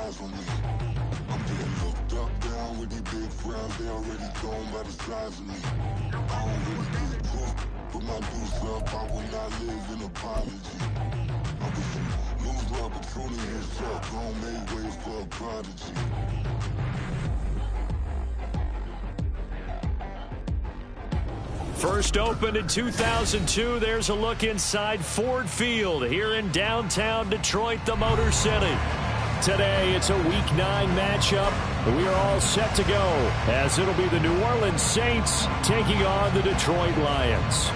eyes on me. I'm getting looked up, down with these big frowns. They already gone by the size of me. I don't really give a fuck, put my deuce up. I will not live in apology. I wish you lose my opportunities up. Gon' make ways for a prodigy. First opened in 2002, there's a look inside Ford Field here in downtown Detroit, the Motor City. Today, it's a Week 9 matchup. We are all set to go as it'll be the New Orleans Saints taking on the Detroit Lions.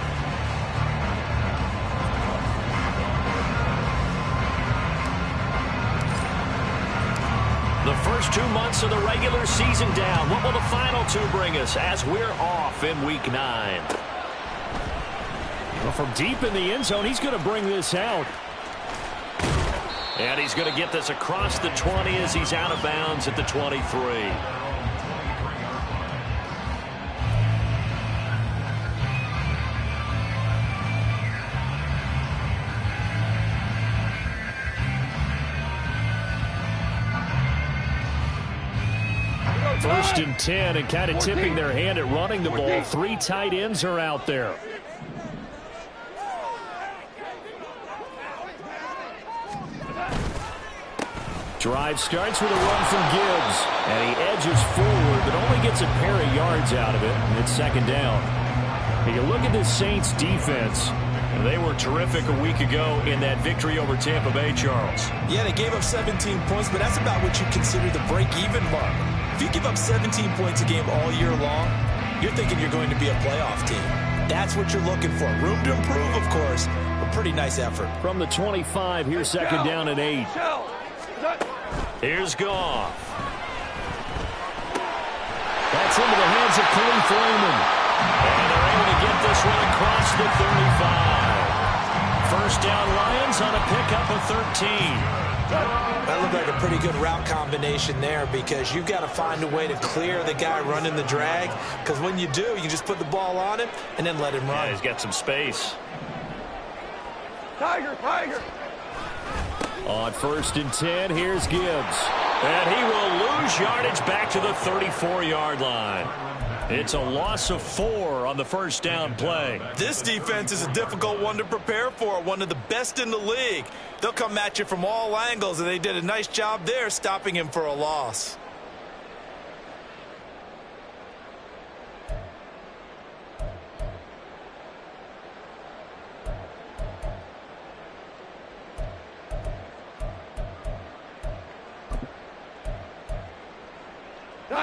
The first 2 months of the regular season down. What will the final 2 bring us as we're off in Week 9? Well, from deep in the end zone, he's going to bring this out. And he's going to get this across the 20 as he's out of bounds at the 23. First and 10, and kind of tipping their hand at running the ball. 3 tight ends are out there. Drive starts with a run from Gibbs, and he edges forward, but only gets a pair of yards out of it, and it's second down. And you look at this Saints defense. They were terrific a week ago in that victory over Tampa Bay, Charles. Yeah, they gave up 17 points, but that's about what you consider the break-even mark. If you give up 17 points a game all year long, you're thinking you're going to be a playoff team. That's what you're looking for. Room to improve, of course, but pretty nice effort. From the 25, here's second down and 8. Here's Goff. That's into the hands of Khalif Raymond. And they're able to get this one across the 35. First down Lions on a pickup of 13. That looked like a pretty good route combination there because you've got to find a way to clear the guy running the drag, because when you do, you just put the ball on him and then let him run. Yeah, he's got some space. Tiger. On first and 10, here's Gibbs. And he will lose yardage back to the 34-yard line. It's a loss of 4 on the first down play. This defense is a difficult one to prepare for, one of the best in the league. They'll come at you from all angles, and they did a nice job there stopping him for a loss.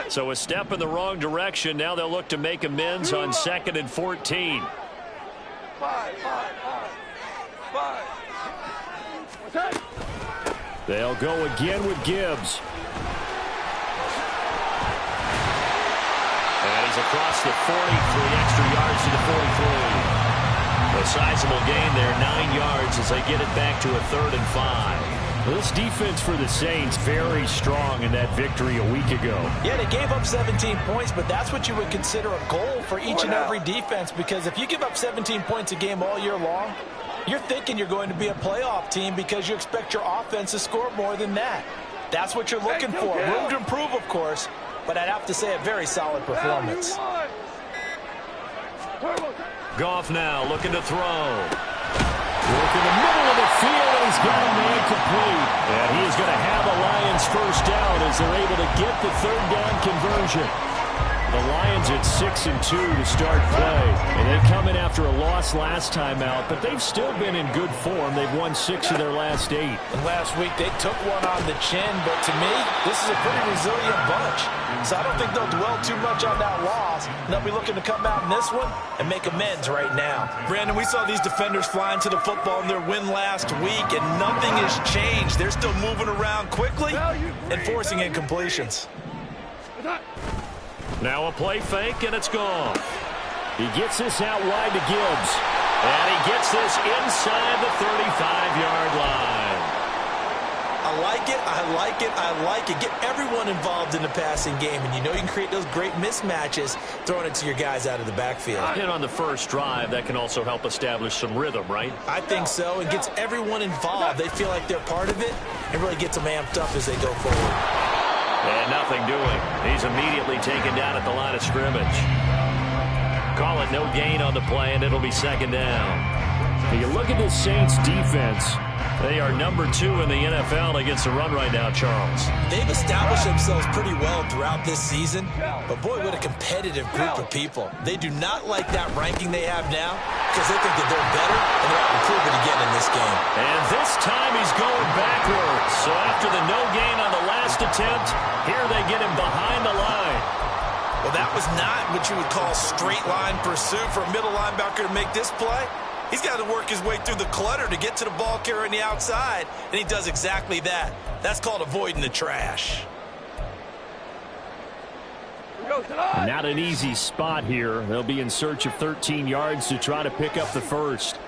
So a step in the wrong direction. Now they'll look to make amends on 2nd and 14. They'll go again with Gibbs. And he's across the 40, 3 extra yards to the 43. A sizable gain there, 9 yards as they get it back to a 3rd and 5. This defense for the Saints very strong in that victory a week ago. Yeah, they gave up 17 points, but that's what you would consider a goal for each and every defense, because if you give up 17 points a game all year long, you're thinking you're going to be a playoff team because you expect your offense to score more than that. That's what you're looking for. Room to improve, of course, but I'd have to say a very solid performance. Goff now looking to throw. Look in the middle of the field, and he's got a man complete. And he's going to have a Lions first down as they're able to get the 3rd down conversion. The Lions at 6-2 to start play. And they come in after a loss last time out, but they've still been in good form. They've won 6 of their last 8. And last week they took one on the chin, but to me, this is a pretty resilient bunch. So I don't think they'll dwell too much on that loss. They'll be looking to come out in this one and make amends right now. Brandon, we saw these defenders flying to the football in their win last week, and nothing has changed. They're still moving around quickly and forcing incompletions. Now a play fake, and it's gone. He gets this out wide to Gibbs. And he gets this inside the 35-yard line. I like it. I like it. I like it. Get everyone involved in the passing game, and you know you can create those great mismatches throwing it to your guys out of the backfield. And on the first drive, that can also help establish some rhythm, right? I think so. It gets everyone involved. They feel like they're part of it, and really gets them amped up as they go forward. And nothing doing. He's immediately taken down at the line of scrimmage. Call it no gain on the play, and it'll be second down. You look at the Saints defense. They are number 2 in the NFL against the run right now, Charles. They've established themselves pretty well throughout this season, but boy, what a competitive group of people. They do not like that ranking they have now because they think that they're better, and they're out to prove it again in this game. And this time he's going backwards. So after the no gain on the last attempt, here they get him behind the line. Well, that was not what you would call straight line pursuit for a middle linebacker to make this play. He's got to work his way through the clutter to get to the ball carrier on the outside, and he does exactly that. That's called avoiding the trash. Not an easy spot here. They'll be in search of 13 yards to try to pick up the first.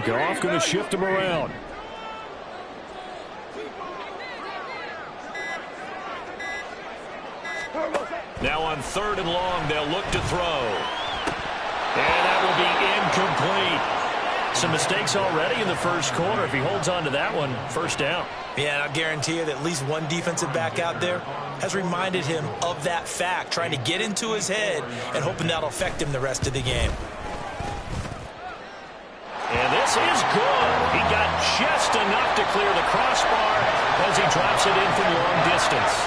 Goff going to shift him around. Now on 3rd and long, they'll look to throw. And that will be incomplete. Some mistakes already in the first quarter. If he holds on to that one, first down. Yeah, and I'll guarantee you that at least one defensive back out there has reminded him of that fact, trying to get into his head and hoping that'll affect him the rest of the game. And this is good. He got just enough to clear the crossbar as he drops it in from long distance.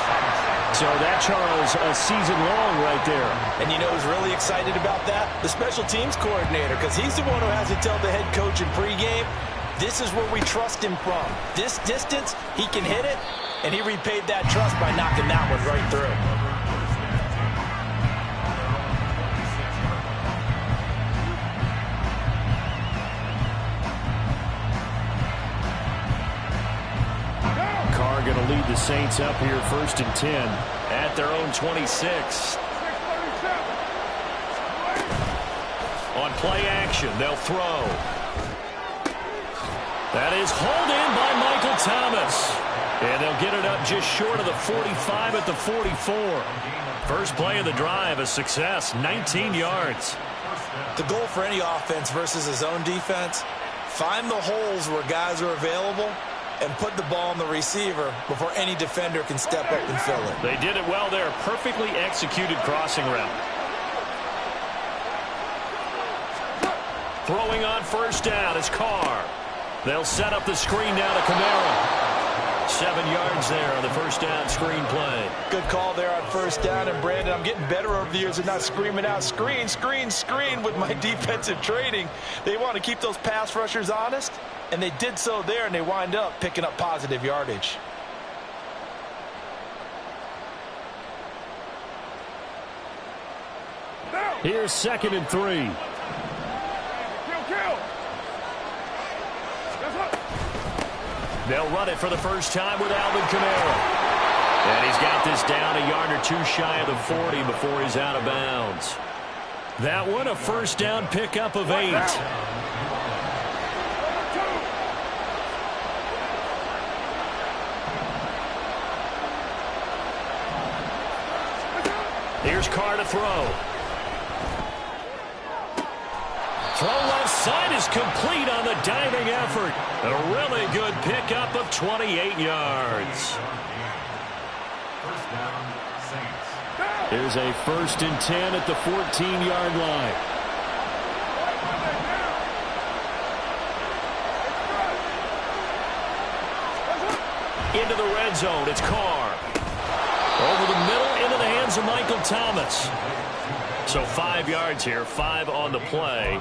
So that, Charles, a season long right there. And you know who's really excited about that? The special teams coordinator, because he's the one who has to tell the head coach in pregame, this is where we trust him from. This distance, he can hit it, and he repaid that trust by knocking that one right through. Going to lead the Saints up here 1st and 10 at their own 26. On play action, they'll throw. That is hauled in by Michael Thomas. And they'll get it up just short of the 45 at the 44. First play of the drive, a success, 19 yards. The goal for any offense versus his own defense, find the holes where guys are available and put the ball on the receiver before any defender can step up and fill it. They did it well there. Perfectly executed crossing route. Throwing on first down is Carr. They'll set up the screen down to Kamara. 7 yards there on the first down screen play. Good call there on first down. And, Brandon, I'm getting better over the years of not screaming out screen, screen, screen with my defensive training. They want to keep those pass rushers honest, and they did so there, and they wind up picking up positive yardage. Here's 2nd and 3. They'll run it for the first time with Alvin Kamara. And he's got this down a yard or 2 shy of the 40 before he's out of bounds. That one, a first down pickup of 8. Here's Carr to throw. Throw left side is complete on the diving effort. A really good pickup of 28 yards. Here's a 1st and 10 at the 14-yard line. Into the red zone, it's Carr. Over the middle, into the hands of Michael Thomas. So 5 yards here, 5 on the play.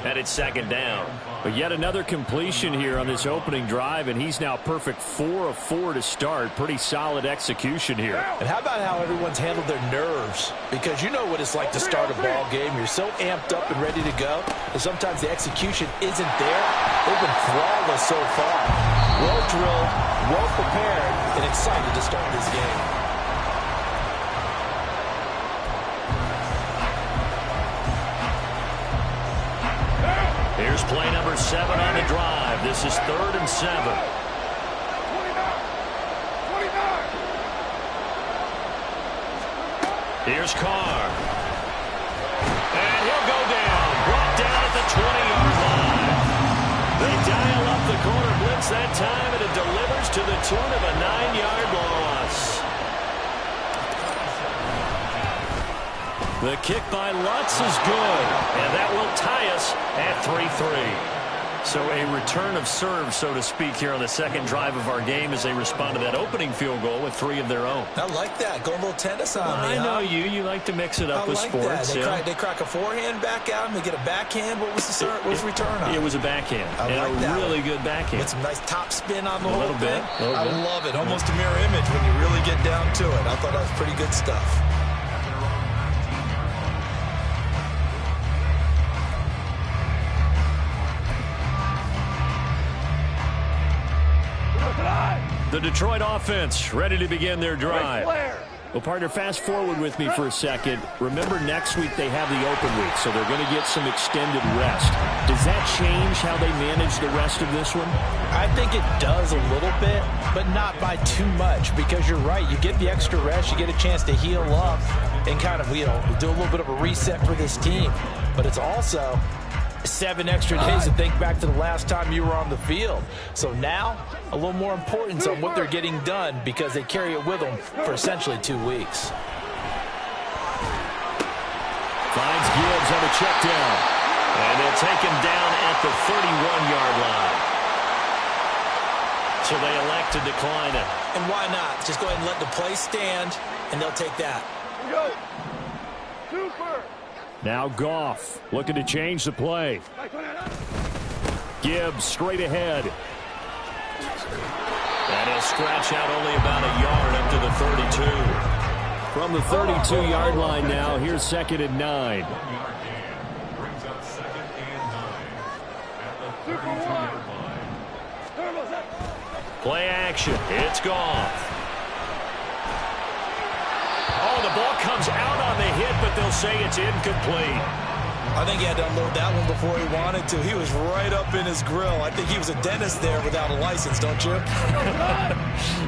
And it's 2nd down. But yet another completion here on this opening drive, and he's now perfect 4 of 4 to start. Pretty solid execution here. And how about how everyone's handled their nerves? Because you know what it's like to start a ball game. You're so amped up and ready to go, and sometimes the execution isn't there. They've been flawless so far. Well drilled, well prepared, and excited to start this game. Here's play number 7 on the drive. This is 3rd and 7. Here's Carr. And he'll go down. Brought down at the 20-yard line. They dial up the corner blitz that time, and it delivers to the tune of a 9-yard loss. The kick by Lutz is good, and that will tie us at 3-3. So a return of serve, so to speak, here on the second drive of our game as they respond to that opening field goal with 3 of their own. I like that. Go a little tennis on me. I know you. You like to mix it up with sports. They crack a forehand back out, and they get a backhand. What was the return on? It was a backhand. I like that. Really good backhand. With some nice top spin on the whole little thing. bit. I love it. Almost a mirror image when you really get down to it. I thought that was pretty good stuff. The Detroit offense ready to begin their drive. Well, partner, fast forward with me for a second. Remember, next week they have the open week, so they're going to get some extended rest. Does that change how they manage the rest of this one? I think it does a little bit, but not by too much, because you're right. You get the extra rest, you get a chance to heal up and kind of, do a little bit of a reset for this team. But it's also 7 extra days to think back to the last time you were on the field. So now, a little more importance on what they're getting done because they carry it with them for essentially 2 weeks. Finds Gibbs on a check down. And they'll take him down at the 31-yard line. So they elect to decline it. And why not? Just go ahead and let the play stand, and they'll take that. Go. Super. Now Goff looking to change the play. Gibbs straight ahead. And he'll scratch out only about a yard up to the 32. From the 32-yard line now, here's 2nd and 9. Play action. It's Goff. Oh, the ball comes out on the hit, but they'll say it's incomplete. I think he had to unload that one before he wanted to. He was right up in his grill. I think he was a dentist there without a license, don't you?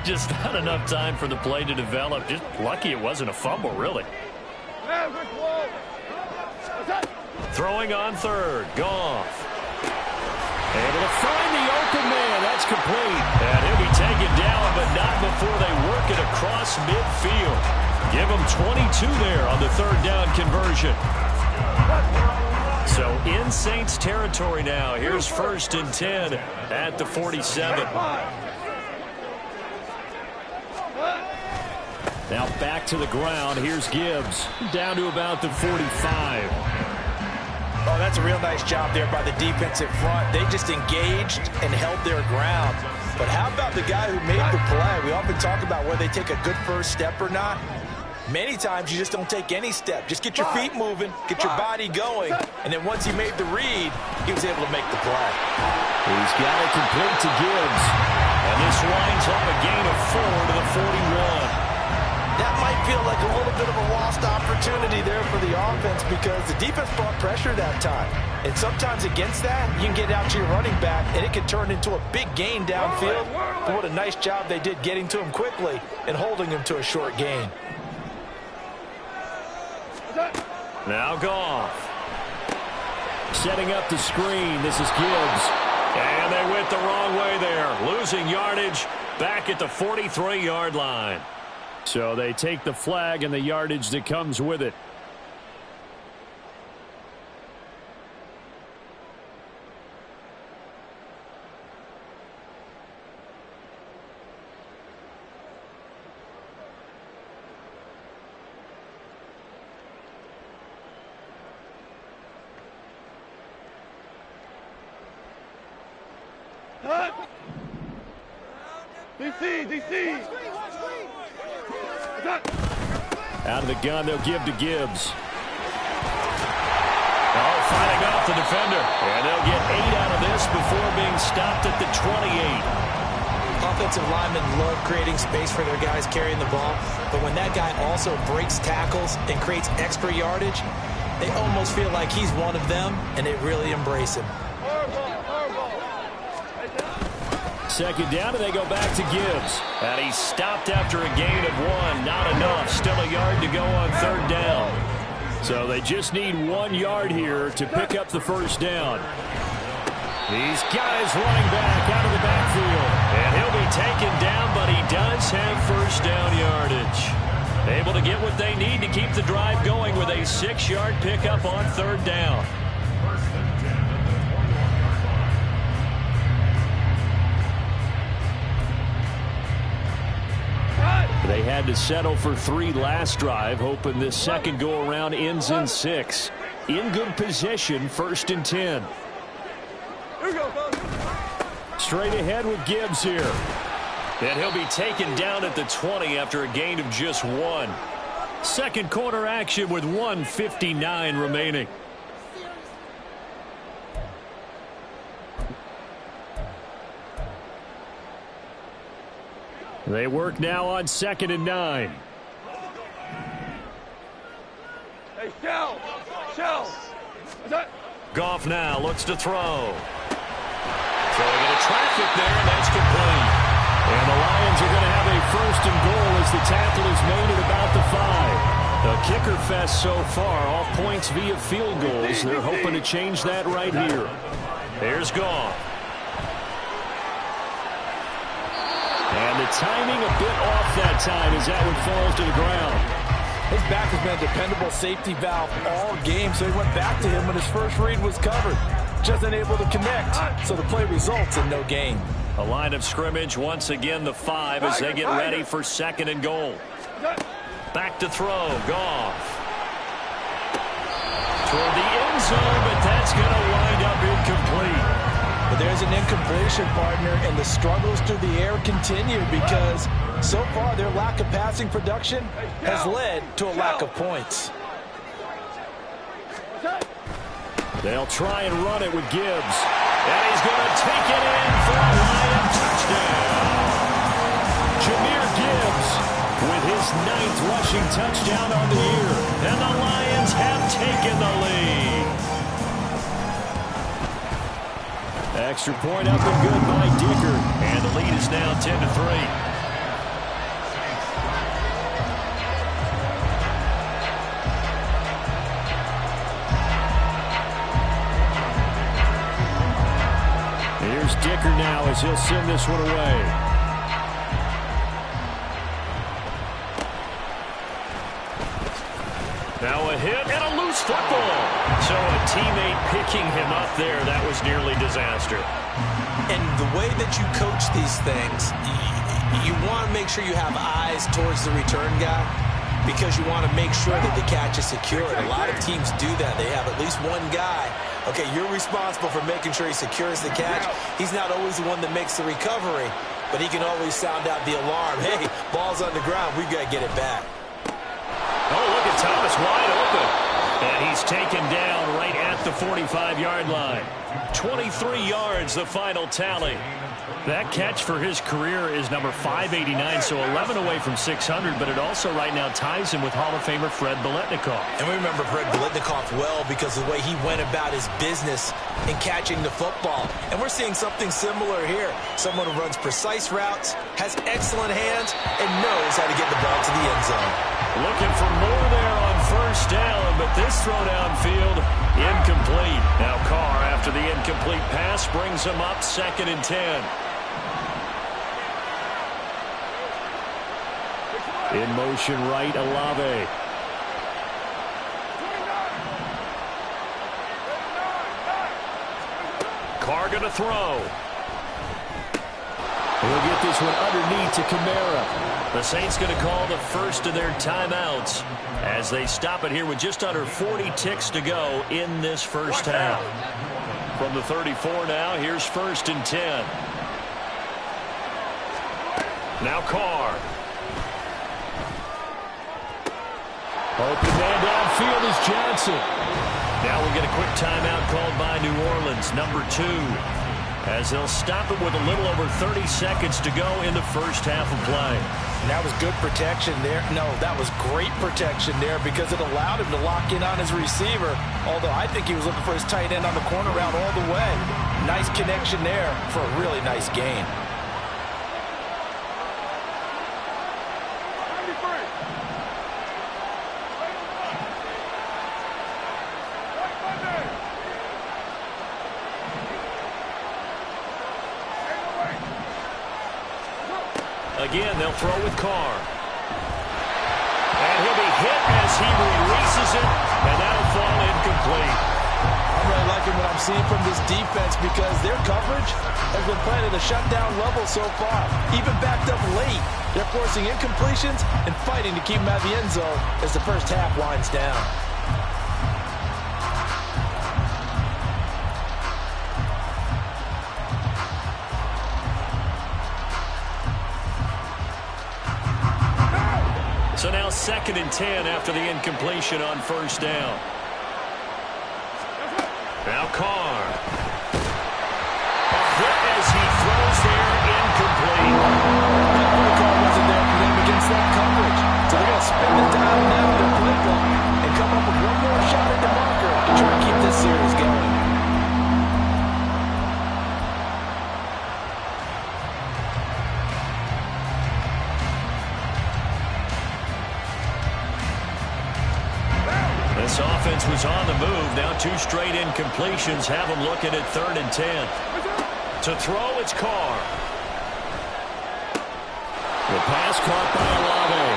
Just not enough time for the play to develop. Just lucky it wasn't a fumble, really. Throwing on 3rd. Goff. Able to find the open man. That's complete. And he'll be taken down, but not before they work it across midfield. Give him 22 there on the 3rd down conversion. So in Saints territory now. Here's 1st and 10 at the 47. Now back to the ground. Here's Gibbs down to about the 45. Oh, that's a real nice job there by the defensive front. They just engaged and held their ground. But how about the guy who made the play? We often talk about whether they take a good first step or not. Many times you just don't take any step. Just get your feet moving, get your body going, and then once he made the read, he was able to make the play. He's got it complete to Gibbs. And this winds up a gain of 4 to the 41. That might feel like a little bit of a lost opportunity there for the offense because the defense brought pressure that time. And sometimes against that, you can get out to your running back, and it can turn into a big gain downfield. But what a nice job they did getting to him quickly and holding him to a short gain. Now Goff. Setting up the screen. This is Gibbs. And they went the wrong way there. Losing yardage back at the 43-yard line. So they take the flag and the yardage that comes with it. DC! Out of the gun, they'll give to Gibbs. Oh, fighting off the defender. And they'll get 8 out of this before being stopped at the 28. Offensive linemen love creating space for their guys carrying the ball, but when that guy also breaks tackles and creates extra yardage, they almost feel like he's one of them, and they really embrace him. second down, and they go back to Gibbs. And he stopped after a gain of 1. Not enough. Still a yard to go on third down. So they just need 1 yard here to pick up the first down. These guys running back out of the backfield. And he'll be taken down, but he does have first down yardage. Able to get what they need to keep the drive going with a 6-yard pickup on third down. They had to settle for 3 last drive, hoping this second go-around ends in 6. In good position, 1st and 10. Here we go, fellas. Straight ahead with Gibbs here. And he'll be taken down at the 20 after a gain of just 1. Second quarter action with 1:59 remaining. They work now on 2nd and 9. Hey, Shell! Shell! Goff now looks to throw. Throwing into traffic there, and that's complete. And the Lions are going to have a 1st and goal as the tackle is made at about the 5. A kicker fest so far, all points via field goals. They're hoping to change that right here. There's Goff. And the timing a bit off that time as that one falls to the ground. His back has been a dependable safety valve all game, so he went back to him when his first read was covered. Just unable to connect, so the play results in no gain. A line of scrimmage, once again the 5 as they get ready for 2nd and goal. Back to throw, Goff. Toward the end zone, but that's going to wind up incomplete. But there's an incompletion, partner, and the struggles through the air continue because so far their lack of passing production has led to a lack of points. They'll try and run it with Gibbs. And he's going to take it in for a Lion touchdown. Jahmyr Gibbs with his 9th rushing touchdown on the year. And the Lions have taken the lead. Extra point up and good by Dicker. And the lead is now 10-3. Here's Dicker now as he'll send this one away. Now a hit and a loose football. So a teammate picking him up there, that was nearly disaster. And the way that you coach these things, you want to make sure you have eyes towards the return guy because you want to make sure that the catch is secure. And a lot of teams do that. They have at least one guy. Okay, you're responsible for making sure he secures the catch. He's not always the one that makes the recovery, but he can always sound out the alarm. Hey, ball's on the ground. We've got to get it back. Oh, look at Thomas wide open. And he's taken down right at the 45-yard line. 23 yards, the final tally. That catch for his career is number 589, so 11 away from 600, but it also right now ties him with Hall of Famer Fred Biletnikoff. And we remember Fred Biletnikoff well because of the way he went about his business in catching the football. And we're seeing something similar here. Someone who runs precise routes, has excellent hands, and knows how to get the ball to the end zone. Looking for more there on first down, but this throw downfield, incomplete. Now Carr, after the incomplete pass, brings him up 2nd and 10. In motion right, Olave. Carr going to throw. He'll get this one underneath to Kamara. The Saints going to call the first of their timeouts as they stop it here with just under 40 ticks to go in this first half. From the 34 now, here's 1st and 10. Now Carr. Open man downfield is Johnson. Now we'll get a quick timeout called by New Orleans, number 2. As they'll stop it with a little over 30 seconds to go in the first half of play. And that was good protection there. No, that was great protection there because it allowed him to lock in on his receiver. Although I think he was looking for his tight end on the corner route all the way. Nice connection there for a really nice gain. Again, they'll throw with Carr. And he'll be hit as he releases it, and that'll fall incomplete. I'm really liking what I'm seeing from this defense because their coverage has been playing at a shutdown level so far. Even backed up late, they're forcing incompletions and fighting to keep them out of the end zone as the first half winds down. So now 2nd and 10 after the incompletion on first down. Now Carr. A hit as he throws there, incomplete. That protocol wasn't there for them against that coverage. So they're going to spin the dial now in their playbook and come up with one more shot at the marker to try to keep this series going. This offense was on the move. Now 2 straight incompletions have them looking at 3rd and 10. To throw, it's Carr. The pass caught by Olave.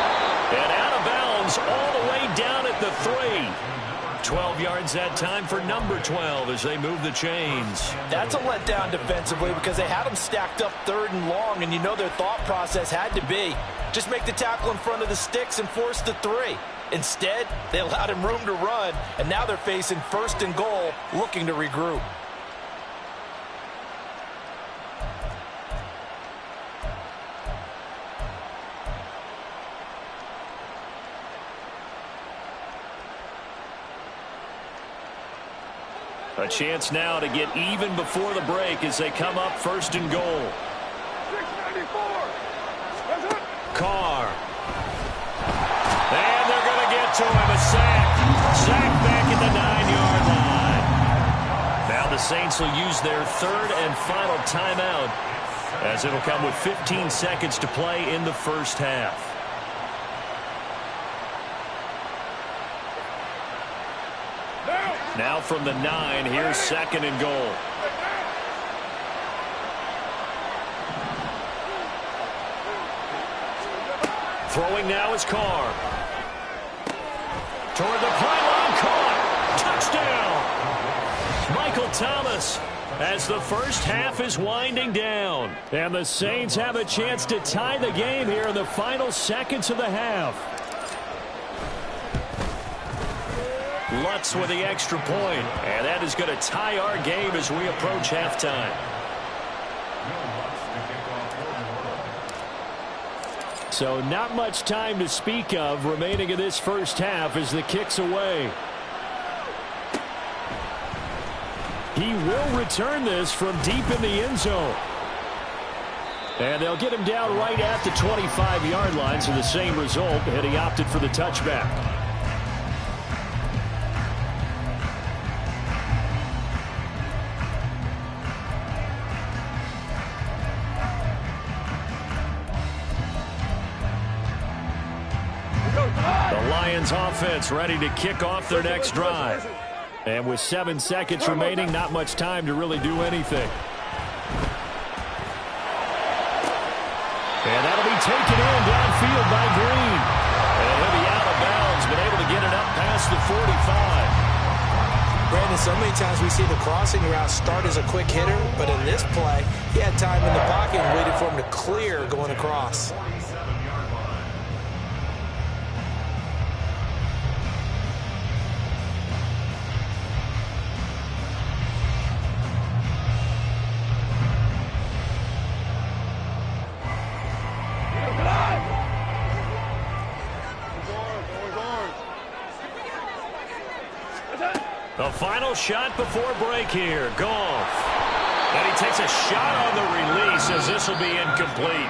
And out of bounds all the way down at the 3. 12 yards that time for number 12 as they move the chains. That's a letdown defensively because they had them stacked up 3rd and long, and you know their thought process had to be just make the tackle in front of the sticks and force the 3. Instead, they allowed him room to run, and now they're facing 1st and goal, looking to regroup. A chance now to get even before the break as they come up 1st and goal. 694. Carr. And they're going to get to him. A sack. Sack back at the 9-yard line. Now the Saints will use their 3rd and final timeout as it'll come with 15 seconds to play in the first half. Now from the 9, here's 2nd and goal. Throwing now is Carr. Toward the pylon, caught. Touchdown. Michael Thomas as the first half is winding down. And the Saints have a chance to tie the game here in the final seconds of the half. Lutz with the extra point, and that is going to tie our game as we approach halftime. So not much time to speak of remaining in this first half as the kick's away. He will return this from deep in the end zone. And they'll get him down right at the 25-yard line, so the same result, and he opted for the touchback. The Lions offense ready to kick off their next drive. And with 7 seconds remaining, not much time to really do anything. And that'll be taken in downfield by Green. And he'll be out of bounds, but able to get it up past the 45. Brandon, so many times we see the crossing route start as a quick hitter, but in this play, he had time in the pocket and waited for him to clear going across. The final shot before break here. Goff. And he takes a shot on the release as this will be incomplete.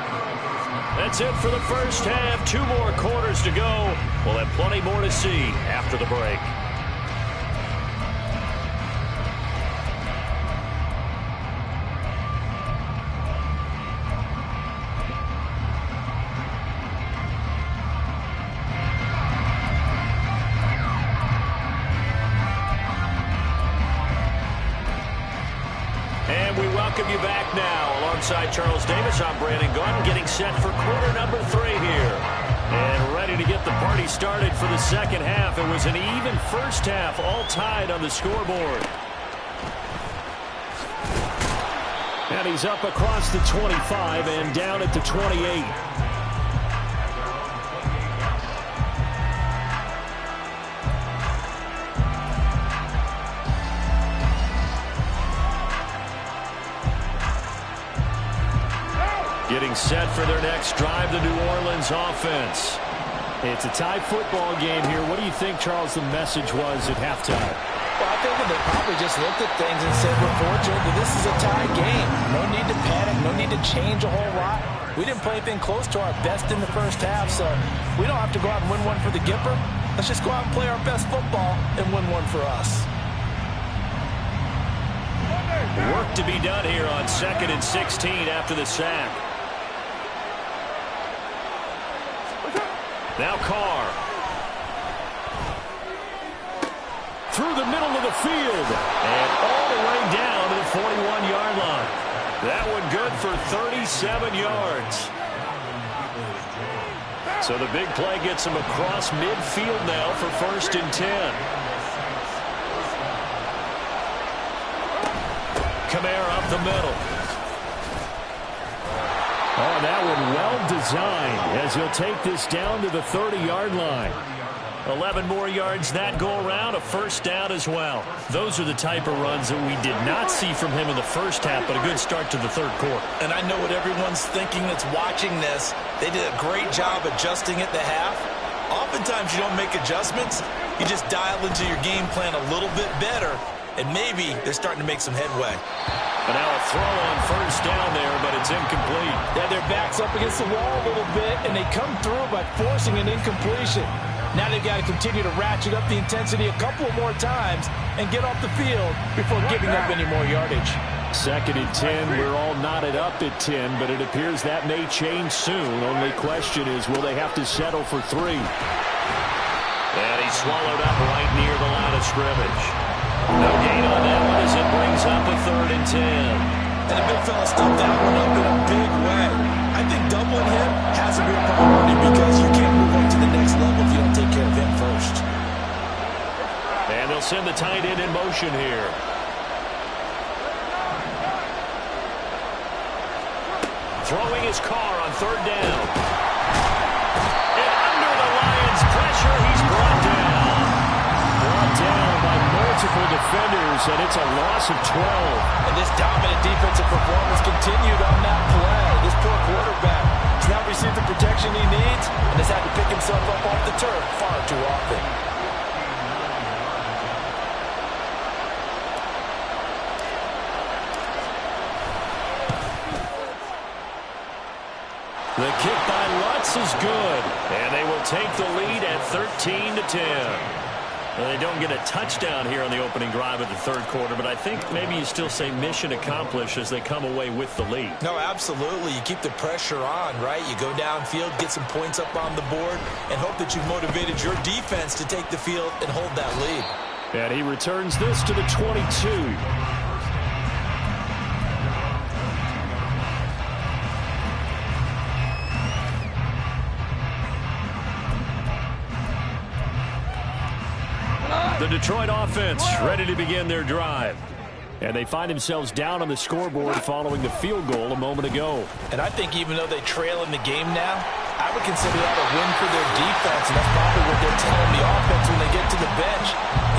That's it for the first half. 2 more quarters to go. We'll have plenty more to see after the break. And we welcome you back now along alongside Charles Davis. I'm Brandon Gordon, getting set for quarter number 3 here. And ready to get the party started for the second half. It was an even first half, all tied on the scoreboard. And he's up across the 25 and down at the 28. Getting set for their next drive, the New Orleans offense. It's a tie football game here. What do you think, Charles, the message was at halftime? Well, I think they probably just looked at things and said, we're fortunate that this is a tie game. No need to panic, no need to change a whole lot. We didn't play anything close to our best in the first half, so we don't have to go out and win one for the Gipper. Let's just go out and play our best football and win one for us. Work to be done here on 2nd and 16 after the sack. Now Carr. Through the middle of the field. And all the way down to the 41-yard line. That one good for 37 yards. So the big play gets him across midfield now for 1st and 10. Kamara up the middle. Oh, that one well designed as he'll take this down to the 30-yard line. 11 more yards that go around, a first down as well. Those are the type of runs that we did not see from him in the first half, but a good start to the third quarter. And I know what everyone's thinking that's watching this. They did a great job adjusting at the half. Oftentimes you don't make adjustments. You just dial into your game plan a little bit better, and maybe they're starting to make some headway. And now a throw on first down there, but it's incomplete. Yeah, their back's up against the wall a little bit, and they come through by forcing an incompletion. Now they've got to continue to ratchet up the intensity a couple of more times and get off the field before giving up any more yardage. 2nd and 10, we're all knotted up at 10, but it appears that may change soon. Only question is, will they have to settle for 3? And he's swallowed up right near the line of scrimmage. No gain on that one as it brings up a 3rd and 10. And the big fella stuffed that one up in a big way. I think doubling him has to be a priority because you can't move up to the next level if you don't take care of him first. And they'll send the tight end in motion here. Throwing his car on 3rd down. And under the Lions' pressure, he's brought down. Brought down by multiple defenders, and it's a loss of 12. And this dominant defensive performance continued on that play. This poor quarterback has not received the protection he needs and has had to pick himself up off the turf far too often. The kick by Lutz is good, and they will take the lead at 13-10. Well, they don't get a touchdown here on the opening drive of the third quarter, but I think maybe you still say mission accomplished as they come away with the lead. No, absolutely. You keep the pressure on, right? You go downfield, get some points up on the board, and hope that you've motivated your defense to take the field and hold that lead. And he returns this to the 22. The Detroit offense ready to begin their drive. And they find themselves down on the scoreboard following the field goal a moment ago. And I think even though they trail in the game now, I would consider that a win for their defense, and that's probably what they're telling the offense when they get to the bench.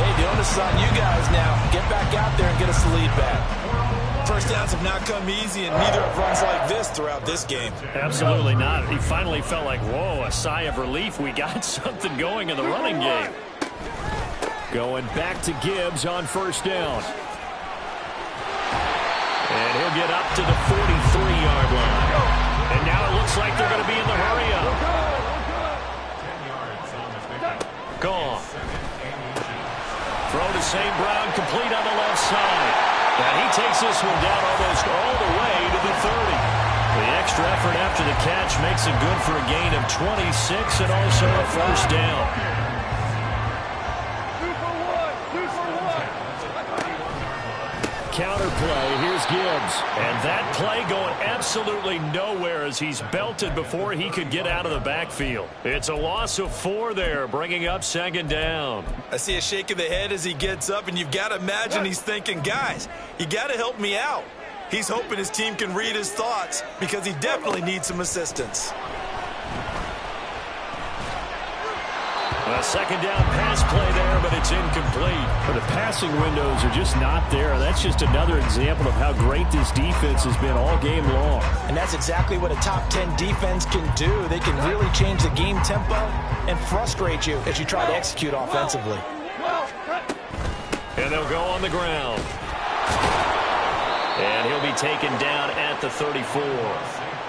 Hey, the onus is on you guys now. Get back out there and get us the lead back. First downs have not come easy, and neither have runs like this throughout this game. Absolutely not. He finally felt like, whoa, a sigh of relief. We got something going in the running game. Going back to Gibbs on first down. And he'll get up to the 43-yard line. And now it looks like they're going to be in the hurry-up. Gone. Throw to St. Brown, complete on the left side. And he takes this one down almost all the way to the 30. The extra effort after the catch makes it good for a gain of 26 and also a first down. Counter play. Here's is Gibbs. And that play going absolutely nowhere as he's belted before he could get out of the backfield. It's a loss of 4 there, bringing up 2nd down. I see a shake of the head as he gets up, and you've got to imagine he's thinking, guys, you got to help me out. He's hoping his team can read his thoughts because he definitely needs some assistance. A 2nd down pass play there, but it's incomplete. But the passing windows are just not there. That's just another example of how great this defense has been all game long. And that's exactly what a top 10 defense can do. They can really change the game tempo and frustrate you as you try to execute offensively. And they'll go on the ground. And he'll be taken down at the 34.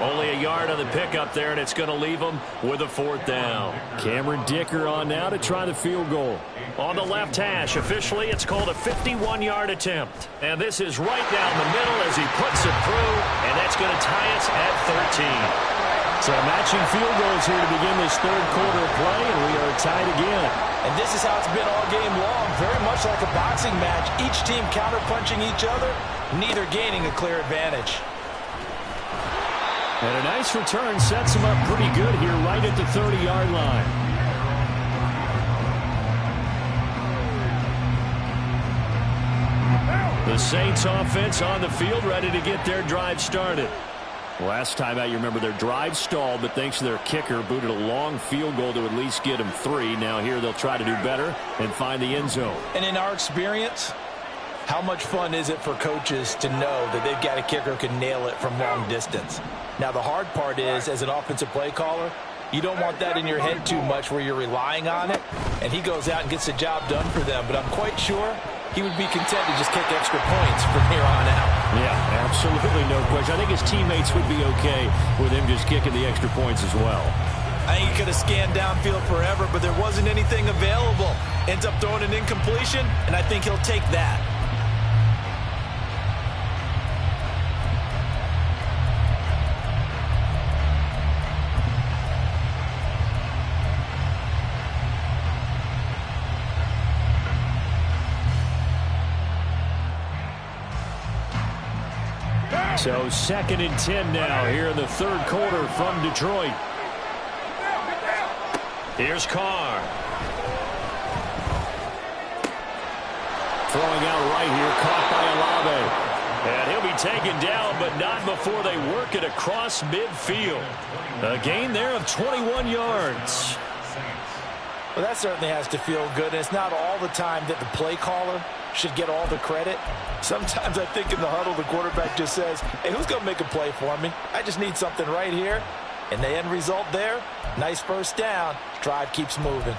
Only a yard on the pickup there, and it's going to leave him with a 4th down. Cameron Dicker on now to try the field goal. On the left hash, officially, it's called a 51-yard attempt. And this is right down the middle as he puts it through, and that's going to tie us at 13. So matching field goals here to begin this 3rd quarter of play, and we are tied again. And this is how it's been all game long, very much like a boxing match. Each team counterpunching each other, neither gaining a clear advantage. And a nice return sets him up pretty good here right at the 30-yard line. The Saints offense on the field ready to get their drive started. Last time out, you remember their drive stalled, but thanks to their kicker, booted a long field goal to at least get them 3. Now here they'll try to do better and find the end zone. And in our experience, how much fun is it for coaches to know that they've got a kicker who can nail it from long distance? Now, the hard part is, as an offensive play caller, you don't want that in your head too much where you're relying on it, and he goes out and gets the job done for them. But I'm quite sure he would be content to just kick extra points from here on out. Yeah, absolutely no question. I think his teammates would be okay with him just kicking the extra points as well. I think he could have scanned downfield forever, but there wasn't anything available. Ends up throwing an incompletion, and I think he'll take that. So 2nd and 10 now here in the 3rd quarter from Detroit. Here's Carr. Throwing out right here, caught by Olave. And he'll be taken down, but not before they work it across midfield. A gain there of 21 yards. Well, that certainly has to feel good. And it's not all the time that the play caller should get all the credit. Sometimes I think in the huddle, the quarterback just says, hey, who's going to make a play for me? I just need something right here. And the end result there, nice 1st down. Drive keeps moving.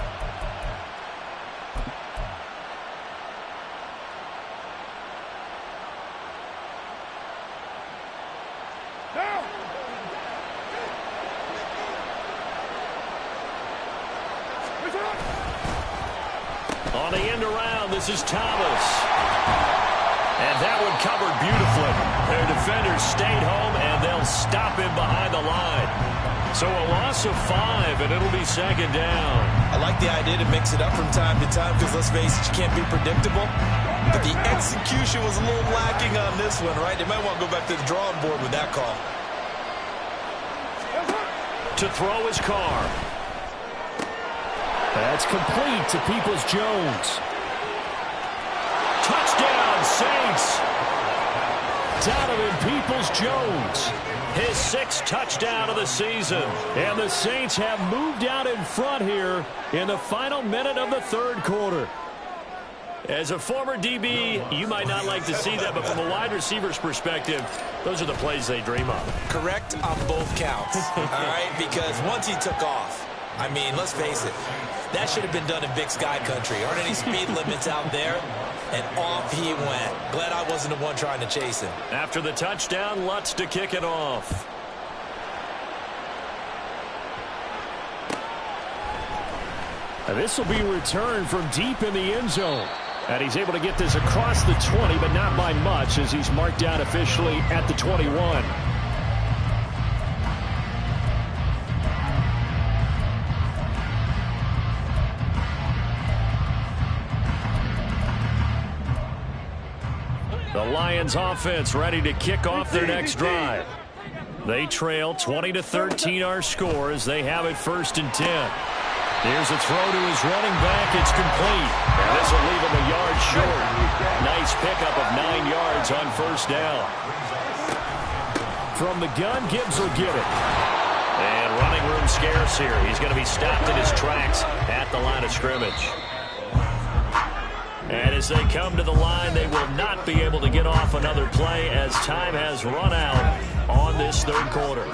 On the end around, this is Thomas. And that one covered beautifully. Their defenders stayed home, and they'll stop him behind the line. So a loss of 5, and it'll be 2nd down. I like the idea to mix it up from time to time because, let's face it, you can't be predictable. But the execution was a little lacking on this one, right? They might want to go back to the drawing board with that call. To throw his Carr. That's complete to Peoples-Jones. Touchdown, Saints. Donovan Peoples-Jones. His 6th touchdown of the season. And the Saints have moved out in front here in the final minute of the 3rd quarter. As a former DB, you might not like to see that, but from a wide receiver's perspective, those are the plays they dream of. Correct on both counts, all right? Because once he took off, I mean, let's face it, that should have been done in Big Sky country. Aren't any speed limits out there? And off he went. Glad I wasn't the one trying to chase him. After the touchdown, Lutz to kick it off. And this will be returned from deep in the end zone. And he's able to get this across the 20, but not by much, as he's marked down officially at the 21. The Lions offense ready to kick off their next drive. They trail 20-13 our score as they have it 1st and 10. Here's a throw to his running back. It's complete. And this will leave him a yard short. Nice pickup of 9 yards on 1st down. From the gun, Gibbs will get it. And running room scarce here. He's going to be stopped in his tracks at the line of scrimmage. And as they come to the line, they will not be able to get off another play as time has run out on this 3rd quarter.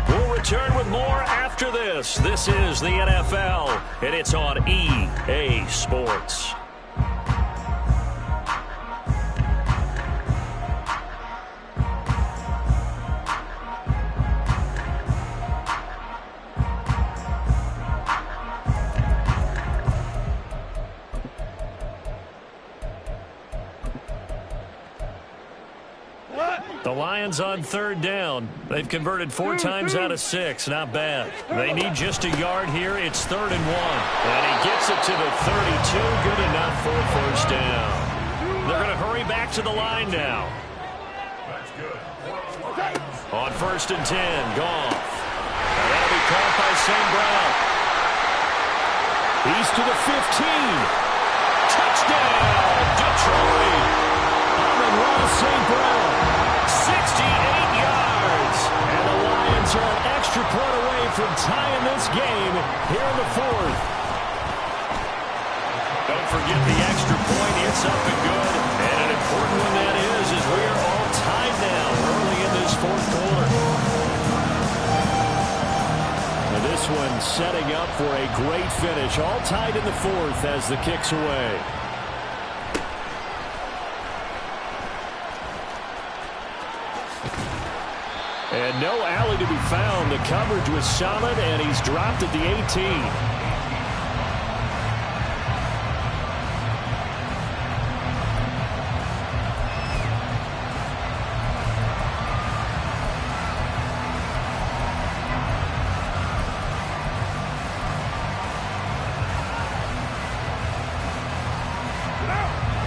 We'll return with more after this. This is the NFL, and it's on EA Sports. The Lions on 3rd down. They've converted 4 times out of 6. Not bad. They need just a yard here. It's 3rd and 1. And he gets it to the 32. Good enough for 1st down. They're going to hurry back to the line now. On 1st and 10, Goff. And that'll be caught by St. Brown. He's to the 15. Touchdown, Detroit. Amon-Ra St. Brown. 68 yards. And the Lions are an extra point away from tying this game here in the 4th. Don't forget the extra point. It's up and good. And an important one that is we are all tied now early in this 4th quarter. And this one setting up for a great finish. All tied in the 4th as the kick's away. And no alley to be found. The coverage was solid, and he's dropped at the 18.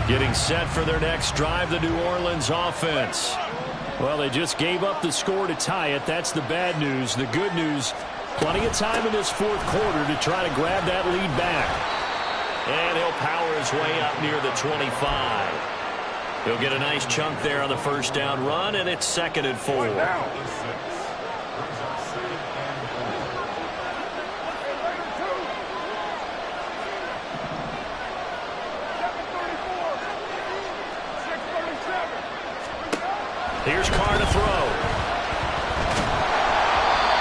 Getting set for their next drive, the New Orleans offense. Well, they just gave up the score to tie it. That's the bad news. The good news, plenty of time in this 4th quarter to try to grab that lead back. And he'll power his way up near the 25. He'll get a nice chunk there on the 1st down run, and it's 2nd and 4. Here's Carr to throw.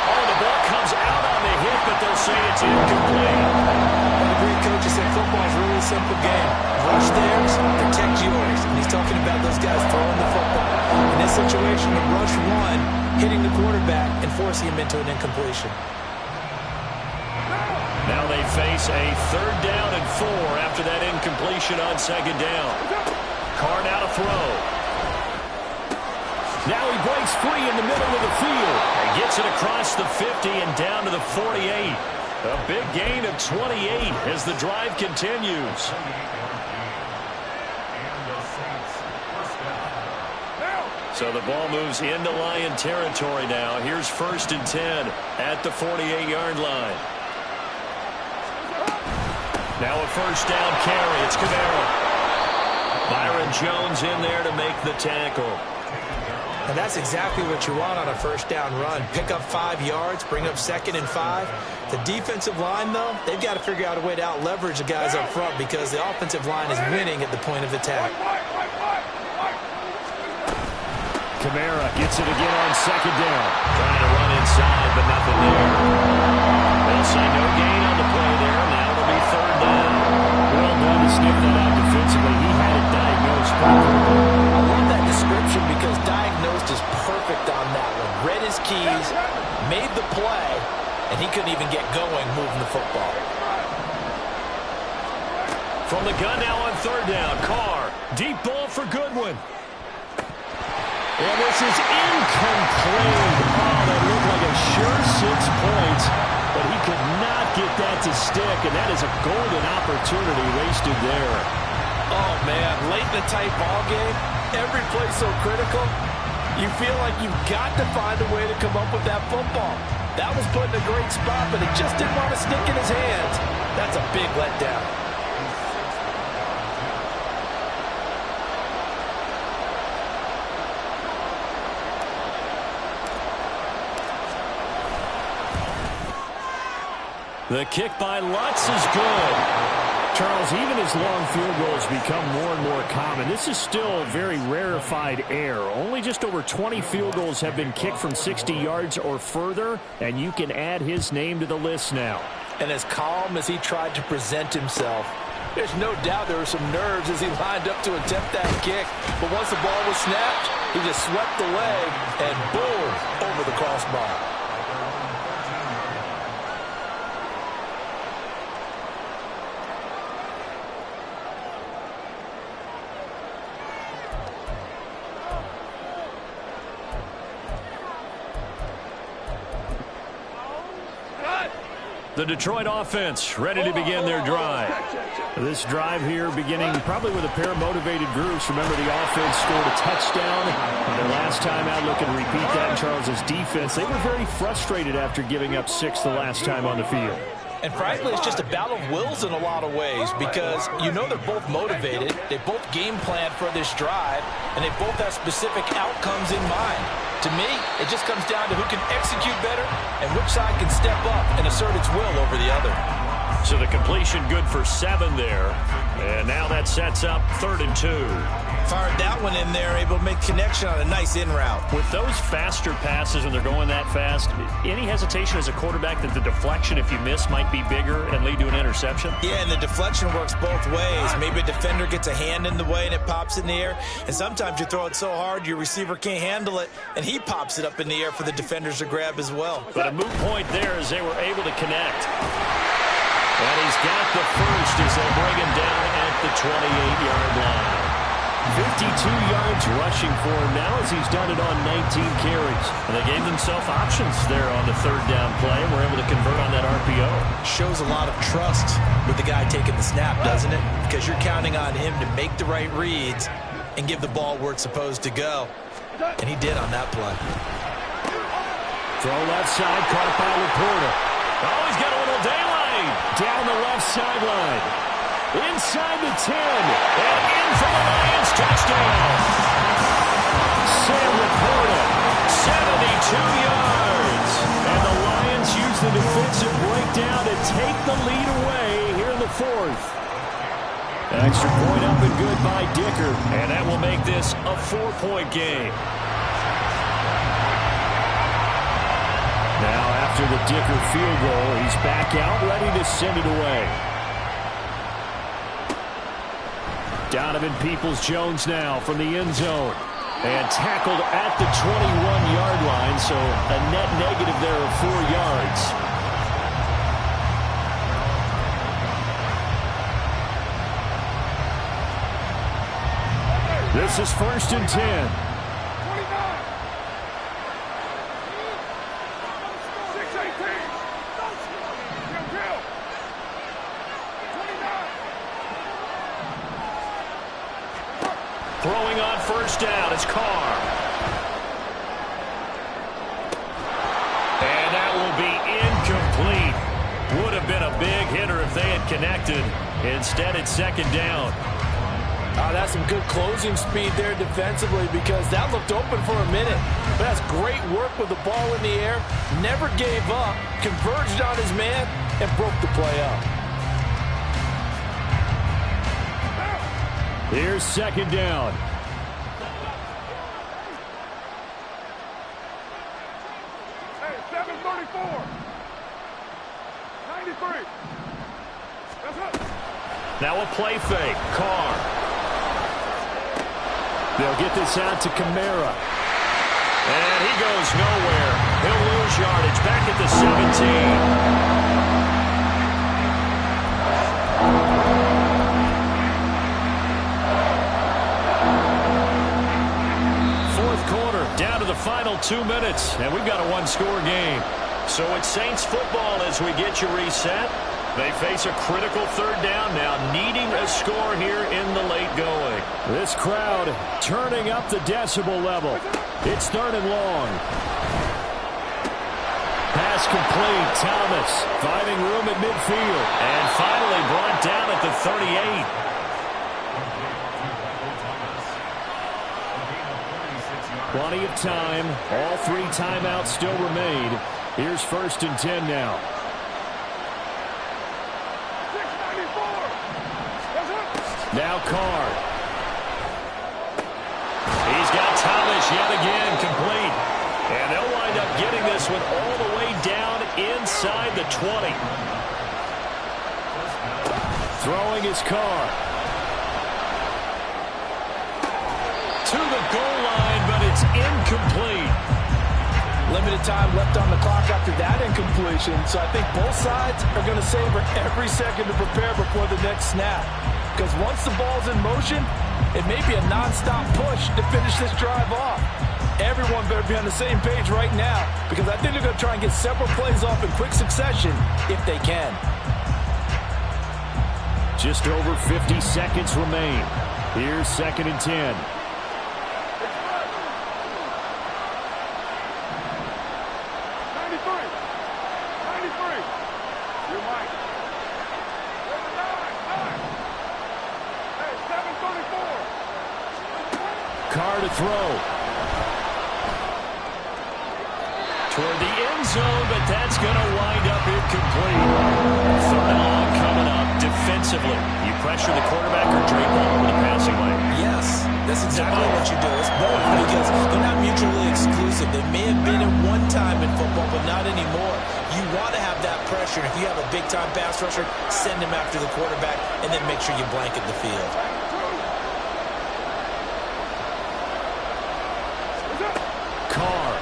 Oh, the ball comes out on the hit, but they'll say it's incomplete. The great coach said football is really a simple game. Rush theirs, protect yours. And he's talking about those guys throwing the football. In this situation, the rush one, hitting the quarterback and forcing him into an incompletion. Now they face a 3rd down and 4 after that incompletion on 2nd down. Carr now to throw. Now he breaks free in the middle of the field and gets it across the 50 and down to the 48. A big gain of 28 as the drive continues. So the ball moves into Lion territory now. Here's 1st and 10 at the 48-yard line. Now a 1st down carry. It's Kamara. Byron Jones in there to make the tackle. And that's exactly what you want on a 1st down run. Pick up 5 yards, bring up 2nd and 5. The defensive line, though, they've got to figure out a way to out-leverage the guys up front because the offensive line is winning at the point of attack. Kamara gets it again on 2nd down. Trying to run inside, but nothing there. They'll say no gain on the play there. Now it'll be 3rd down. Well done to sniff that out defensively. He had it diagnosed properly. I love that description because diagnosed is perfect on that one. Read his keys, made the play, and he couldn't even get going moving the football. From the gun now on 3rd down. Carr, deep ball for Goodwin. And this is incomplete. Oh, that looked like a sure 6 points, but he could not get that to stick, and that is a golden opportunity wasted there. Oh, man, late in the tight ball game, every play so critical, you feel like you've got to find a way to come up with that football. That was put in a great spot, but it just didn't want to stick in his hands. That's a big letdown. The kick by Lutz is good. Charles, even as long field goals become more and more common, this is still very rarefied air. Only just over 20 field goals have been kicked from 60 yards or further, and you can add his name to the list now. And as calm as he tried to present himself, there's no doubt there were some nerves as he lined up to attempt that kick. But once the ball was snapped, he just swept the leg and boom, over the crossbar. The Detroit offense ready to begin their drive. This drive here beginning probably with a pair of motivated groups. Remember, the offense scored a touchdown their last time out. Looking to repeat that in Charles's defense. They were very frustrated after giving up 6 the last time on the field. And frankly, it's just a battle of wills in a lot of ways because you know they're both motivated. They both game plan for this drive, and they both have specific outcomes in mind. To me, it just comes down to who can execute better and which side can step up and assert its will over the other. So the completion good for 7 there. And now that sets up 3rd and 2. Fired that one in there, able to make connection on a nice in route. With those faster passes when they're going that fast, any hesitation as a quarterback that the deflection, if you miss, might be bigger and lead to an interception? Yeah, and the deflection works both ways. Maybe a defender gets a hand in the way and it pops in the air. And sometimes you throw it so hard your receiver can't handle it, and he pops it up in the air for the defenders to grab as well. But a moot point there as they were able to connect. And he's got the first as they bring him down at the 28-yard line. 52 yards rushing for him now as he's done it on 19 carries. And they gave themselves options there on the 3rd down play and were able to convert on that RPO. Shows a lot of trust with the guy taking the snap, doesn't it? Because you're counting on him to make the right reads and give the ball where it's supposed to go. And he did on that play. Throw left side, caught by Laporta. Oh, he's got a little daylight down the left sideline. Inside the 10, and in for the Lions, touchdown. Sam Laporta, 72 yards. And the Lions use the defensive breakdown to take the lead away here in the 4th. Extra point up and good by Dicker, and that will make this a 4-point game. Now after the Dicker field goal, he's back out, ready to send it away. Donovan Peoples-Jones now from the end zone. And tackled at the 21-yard line, so a net negative there of 4 yards. This is 1st and 10. Throwing on 1st down is Carr. And that will be incomplete. Would have been a big hitter if they had connected. Instead, it's 2nd down. That's some good closing speed there defensively because that looked open for a minute. But that's great work with the ball in the air. Never gave up, converged on his man, and broke the play up. Here's 2nd down. Hey, 734. 93. That's it. Now a play fake. Carr. They'll get this out to Kamara. And he goes nowhere. He'll lose yardage back at the 17. Fourth quarter, down to the final 2 minutes, and we've got a 1-score game. So it's Saints football as we get you reset. They face a critical third down now, needing a score here in the late going. This crowd turning up the decibel level. It's 3rd and long. Pass complete. Thomas finding room at midfield. And finally brought down at the 38. Plenty of time. All 3 timeouts still remain. Here's 1st and 10 now. Now Carr. He's got Thomas yet again complete. And they'll wind up getting this one all the way down inside the 20. Throwing his Carr. To the goal line, but it's incomplete. Limited time left on the clock after that incompletion, so I think both sides are going to savor every second to prepare before the next snap. Because once the ball's in motion, it may be a non-stop push to finish this drive off. Everyone better be on the same page right now, because I think they're going to try and get several plays off in quick succession if they can. Just over 50 seconds remain. Here's 2nd and 10. Carr to throw. Toward the end zone, but that's going to wind up incomplete. 3rd and long coming up defensively. You pressure the quarterback or drape all over the passing lane. Yes, that's exactly what you do. It's both, because they're not mutually exclusive. They may have been at one time in football, but not anymore. You want to have that pressure. If you have a big-time pass rusher, send him after the quarterback, and then make sure you blanket the field. Carr.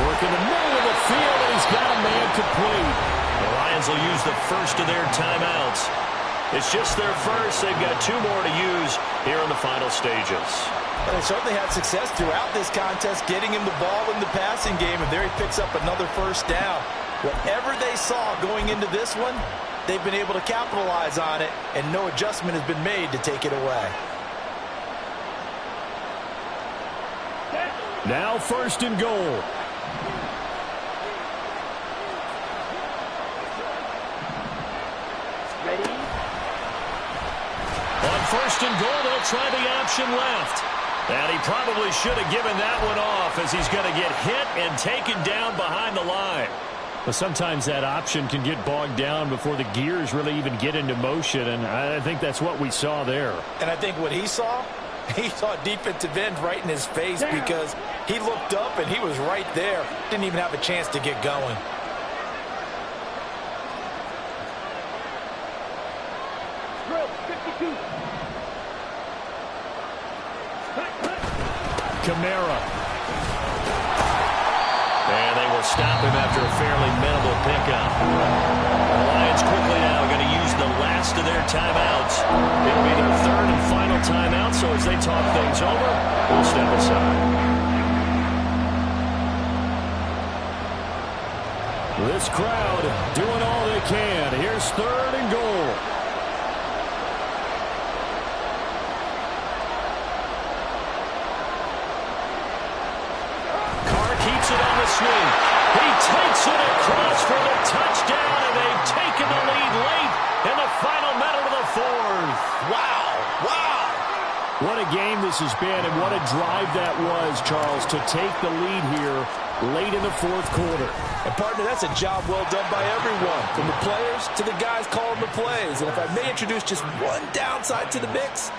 Work in the middle of the field, and he's got a man complete. The Lions will use the first of their timeouts. It's just their first. They've got 2 more to use here in the final stages. And they certainly had success throughout this contest, getting him the ball in the passing game, and there he picks up another 1st down. Whatever they saw going into this one, they've been able to capitalize on it, and no adjustment has been made to take it away. Now 1st and goal. Ready? On 1st and goal, they'll try the option left. And he probably should have given that one off, as he's going to get hit and taken down behind the line. Well, sometimes that option can get bogged down before the gears really even get into motion, and I think that's what we saw there. And I think what he saw a defensive end right in his face, because he looked up and he was right there. Didn't even have a chance to get going. Drill 52. Kamara. And they will stop him after a fairly minimal pickup. The Lions quickly now going to use the last of their timeouts. It'll be their 3rd and final timeout, so as they talk things over, we'll step aside. This crowd doing all they can. Here's 3rd and goal. Carr keeps it on the swing. He takes it across for the touchdown, and they've taken the lead late in the final minute of the 4th. Wow. Wow. What a game this has been, and what a drive that was, Charles, to take the lead here late in the 4th quarter. And, partner, that's a job well done by everyone, from the players to the guys calling the plays. And if I may introduce just one downside to the mix,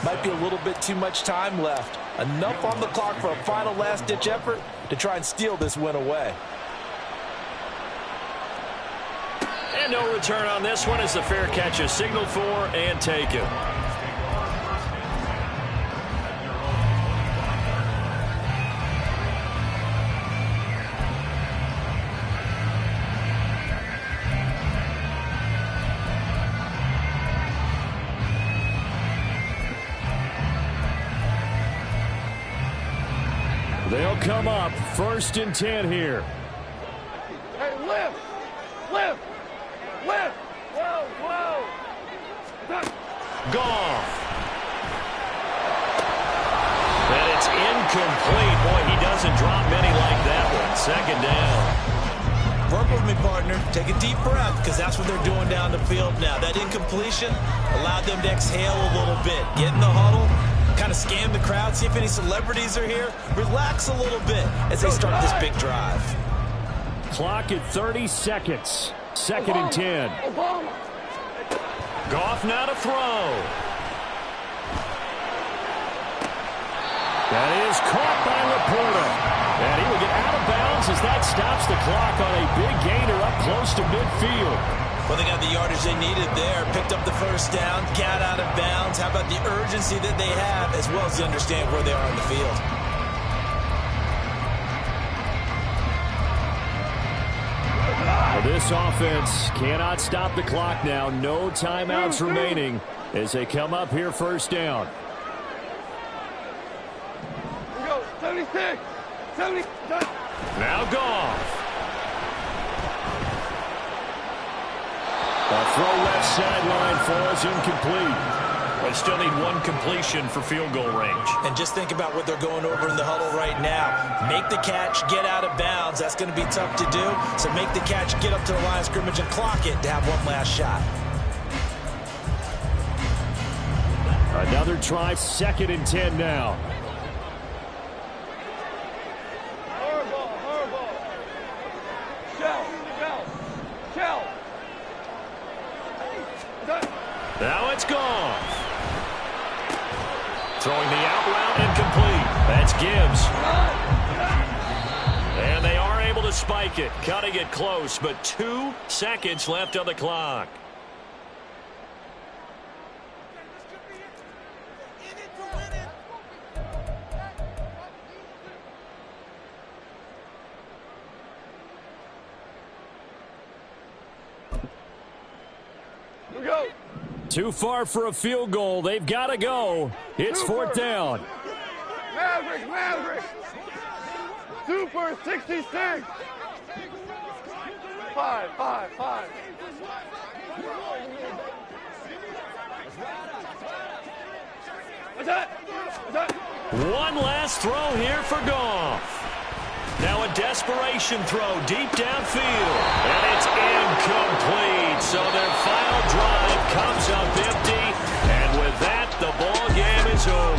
might be a little bit too much time left. Enough on the clock for a final last-ditch effort to try and steal this win away. And no return on this one as the fair catch is signaled for and taken. They'll come up 1st and 10 here. Hey, lift! Lift. Lift. Whoa. Goff. And it's incomplete. Boy, he doesn't drop many like that one. Second down. Work with me, partner. Take a deep breath, because that's what they're doing down the field now. That incompletion allowed them to exhale a little bit. Get in the huddle, kind of scan the crowd, see if any celebrities are here. Relax a little bit as they start this big drive. Clock at 30 seconds. Second and 10. Goff now to throw. That is caught by Laporta. And he will get out of bounds as that stops the clock on a big gainer up close to midfield. Well, they got the yardage they needed there. Picked up the first down, got out of bounds. How about the urgency that they have, as well as they understand where they are on the field? Well, this offense cannot stop the clock now. No timeouts remaining as they come up here first down. 76. 70. Now Goff. A throw left sideline falls incomplete. But still need one completion for field goal range. And just think about what they're going over in the huddle right now. Make the catch, get out of bounds. That's going to be tough to do. So make the catch, get up to the line of scrimmage, and clock it to have one last shot. Another try, second and 10 now. Now it's Goff. Throwing the out route incomplete. That's Gibbs. And they are able to spike it. Cutting it close, but 2 seconds left on the clock. Go. Too far for a field goal. They've got to go. It's fourth down. Maverick. Super 66. 5. What's that? One last throw here for Goff. Now a desperation throw deep downfield. And it's incomplete. So their final drive comes up empty. And with that, the ball game is over.